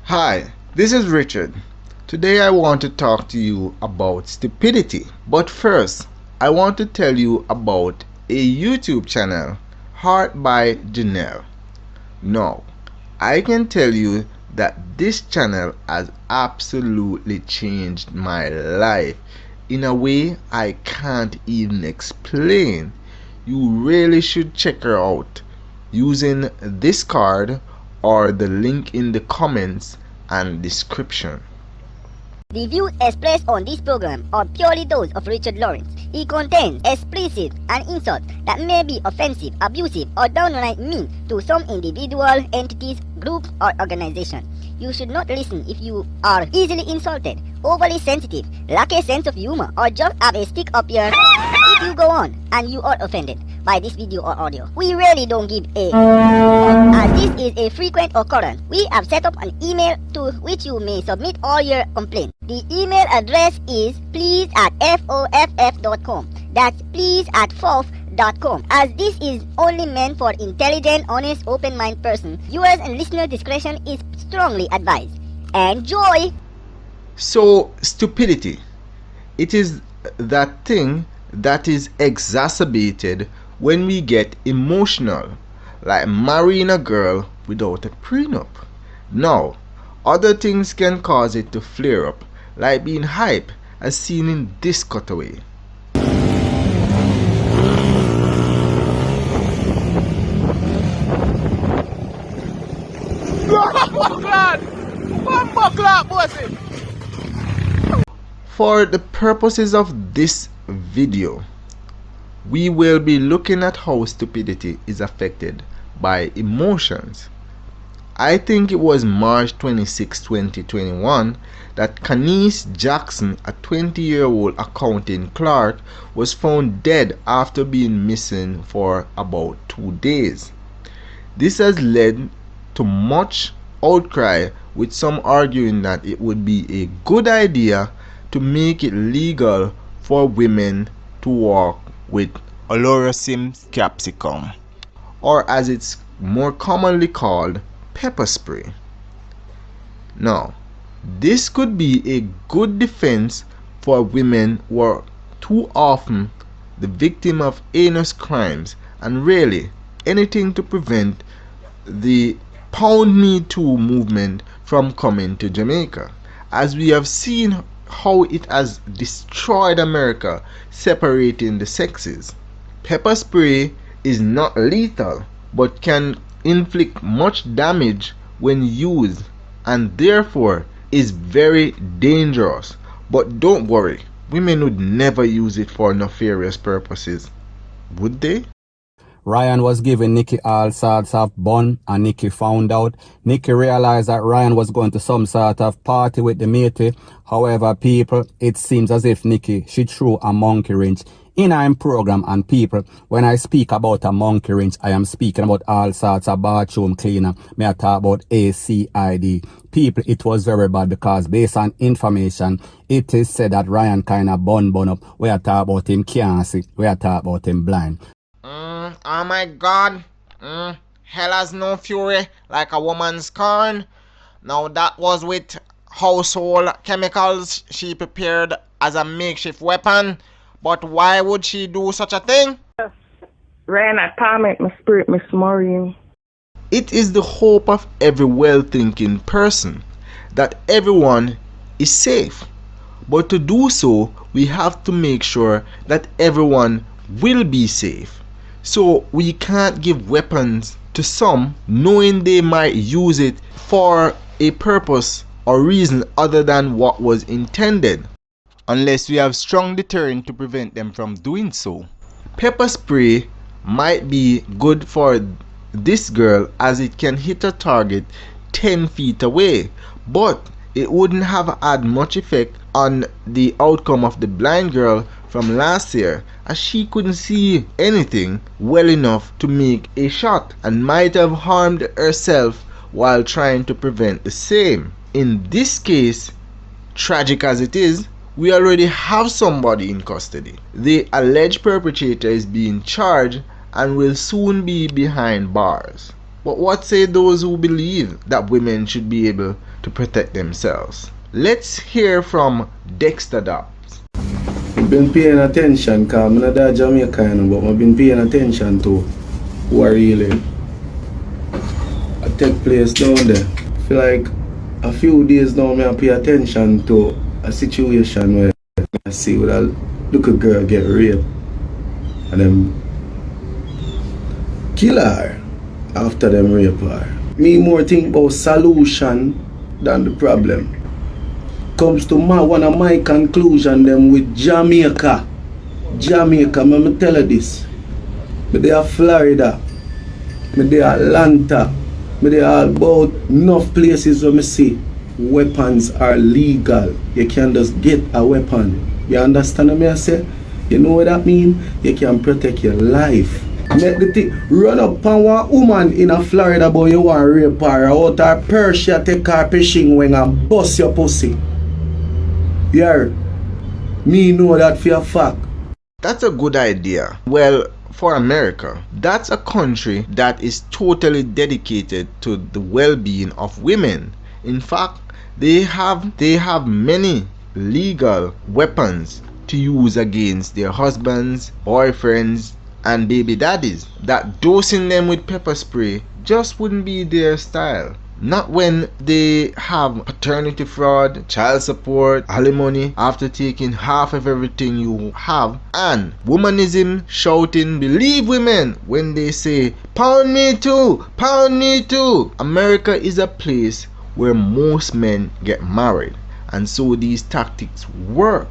Hi, this is Richard. Today I want to talk to you about stupidity. But first, I want to tell you about a YouTube channel, Heart by Janelle. Now, I can tell you that this channel has absolutely changed my life in a way I can't even explain. You really should check her out using this card or the link in the comments and description. The views expressed on this program are purely those of Richard Lawrence. It contains explicit and insults that may be offensive, abusive, or downright mean to some individual, entities, groups, or organizations. You should not listen if you are easily insulted, overly sensitive, lack a sense of humor, or just have a stick up your if you go on and you are offended by this video or audio. We really don't give a as this is a frequent occurrence. We have set up an email to which you may submit all your complaints. The email address is please@foff.com. That's please@foff.com. As this is only meant for intelligent, honest, open-minded person, viewers and listener discretion is strongly advised. Enjoy! So, stupidity. It is that thing that is exacerbated when we get emotional, like marrying a girl without a prenup. Now, other things can cause it to flare up, like being hype, as seen in this cutaway. For the purposes of this video, we will be looking at how stupidity is affected by emotions. I think it was March 26, 2021 that Khanice Jackson, a 20-year-old accounting clerk, was found dead after being missing for about 2 days. This has led to much outcry, with some arguing that it would be a good idea to make it legal for women to walk with Oleoresin capsicum, or as it's more commonly called, pepper spray. Now, this could be a good defense for women who are too often the victim of heinous crimes, and really anything to prevent the Pound Me Too movement from coming to Jamaica, as we have seen how it has destroyed America, separating the sexes. Pepper spray is not lethal, but can inflict much damage when used, and therefore is very dangerous. But don't worry, women would never use it for nefarious purposes, would they? Ryan was giving Nikki all sorts of bun, and Nikki found out. Nikki realized that Ryan was going to some sort of party with the matey. However, people, it seems as if Nikki, she threw a monkey wrench in our program. And people, when I speak about a monkey wrench, I am speaking about all sorts of bathroom cleaner. May I talk about ACID. People, it was very bad because based on information, it is said that Ryan kind of bun up. We are talking about him can't see. We are talking about him blind. Oh my God, hell has no fury like a woman's corn. Now that was with household chemicals she prepared as a makeshift weapon. But why would she do such a thing? Ran a comment my spirit, Miss Maureen. It is the hope of every well-thinking person that everyone is safe. But to do so, we have to make sure that everyone will be safe. So we can't give weapons to some knowing they might use it for a purpose or reason other than what was intended, unless we have strong deterrent to prevent them from doing so. Pepper spray might be good for this girl as it can hit a target 10 feet away, but it wouldn't have had much effect on the outcome of the blind girl from last year, as she couldn't see anything well enough to make a shot and might have harmed herself while trying to prevent the same. In this case, tragic as it is, we already have somebody in custody. The alleged perpetrator is being charged and will soon be behind bars. But what say those who believe that women should be able to protect themselves. Let's hear from Dexter Dobbs. I've been paying attention because I'm not that Jamaican, but I've been paying attention to who are really take place down there. I feel like a few days now I pay attention to a situation where I see with a little girl get raped and them kill her after them rape her. Me more think about solution than the problem. Comes to one of my conclusion them with Jamaica. Jamaica, me tell you this. Me they are Florida. Me they are Atlanta. Me they are about enough places where me see weapons are legal. You can just get a weapon. You understand what I say? You know what that mean? You can protect your life. Make the thing run up on one woman in a Florida but you want to rape her out her Persia take her fishing when and bust your pussy. Yeah, me know that for a fact. That's a good idea. Well, for America, that's a country that is totally dedicated to the well-being of women. In fact, they have many legal weapons to use against their husbands, boyfriends, and baby daddies. That dosing them with pepper spray just wouldn't be their style. Not when they have paternity fraud, child support, alimony after taking half of everything you have, and womanism shouting believe women when they say pound me too, pound me too. America is a place where most men get married, and so these tactics work.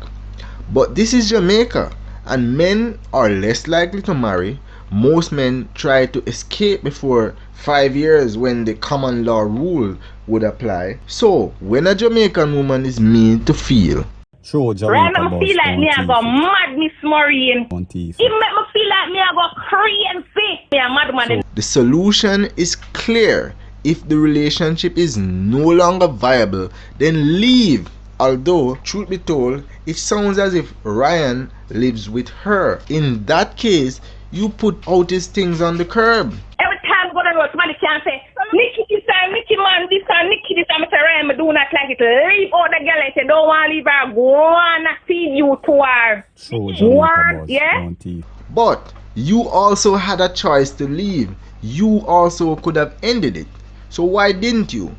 But this is Jamaica, and men are less likely to marry. Most men try to escape before 5 years when the common law rule would apply. So when a Jamaican woman is made to feel Show Right, Jamaica I boss feel like me I go mad, Miss Maureen. on TV. It make me feel like me I go crazy. Me a mad man. the solution is clear. If the relationship is no longer viable, then leave. Although, truth be told, it sounds as if Ryan lives with her. In that case, you put out his things on the curb. Every time I go to the road, somebody can say, Nicky this and Nicky man this and Nicky this and Mr. Ryan, I do not like it. Leave out the girl, I say, don't want to leave her, go on and feed you to her. Show Jamaica What? boss Yeah? on TV. But you also had a choice to leave. You also could have ended it. So why didn't you?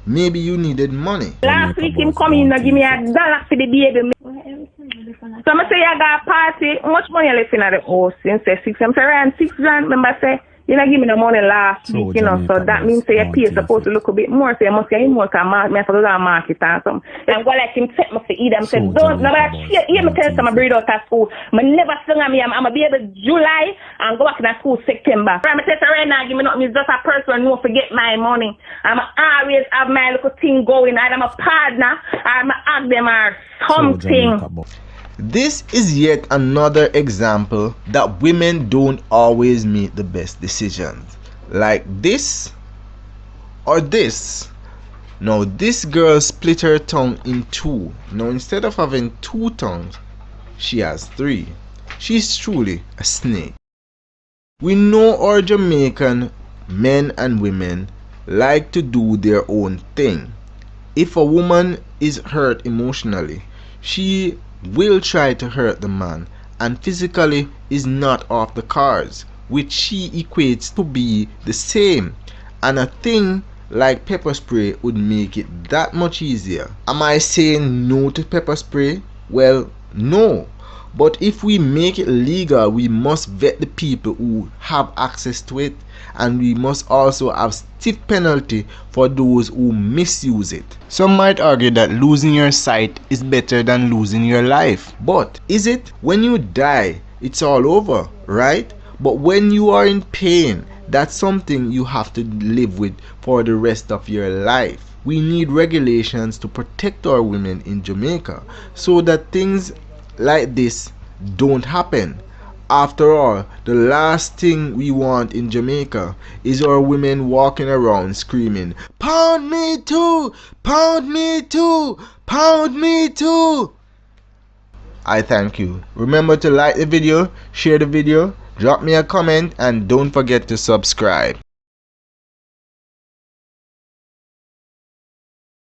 Maybe you needed money. Last week him come in and give me $1 for the baby. So I say I got a party. How much money I left in the house? Since say 6. I'm say around 6 grand. Remember I say you not give me the money last So week, you know. So Jamaica that boss means say your on pay TV. supposed to look a bit more. So you must get him more because I have to go to the market and something. And go like him set me for eat. I'm say So don't Jamaica nobody boss shit. Hear me on tell TV. some breed out of school. I never sing on me. I'm a baby July and go back in school September. I'm tell you right now, give me nothing. It's just a person who forget my money. I'm always have my little thing going. I'm a partner. I'm a ask them or Show something. Jamaica boss. This is yet another example that women don't always make the best decisions. Like this or this. Now this girl split her tongue in two. Now instead of having 2 tongues, she has 3. She's truly a snake. We know our Jamaican men and women like to do their own thing. If a woman is hurt emotionally, she will try to hurt the man, and physically is not off the cards, which she equates to be the same, and a thing like pepper spray would make it that much easier. Am I saying no to pepper spray? Well, no. But if we make it legal, we must vet the people who have access to it, and we must also have stiff penalty for those who misuse it. Some might argue that losing your sight is better than losing your life. But is it? When you die, it's all over, right? But when you are in pain, that's something you have to live with for the rest of your life. We need regulations to protect our women in Jamaica so that things like this don't happen. After all, the last thing we want in Jamaica is our women walking around screaming, "Pound me too! Pound me too! Pound me too!" I thank you. Remember to like the video, share the video, drop me a comment, and don't forget to subscribe.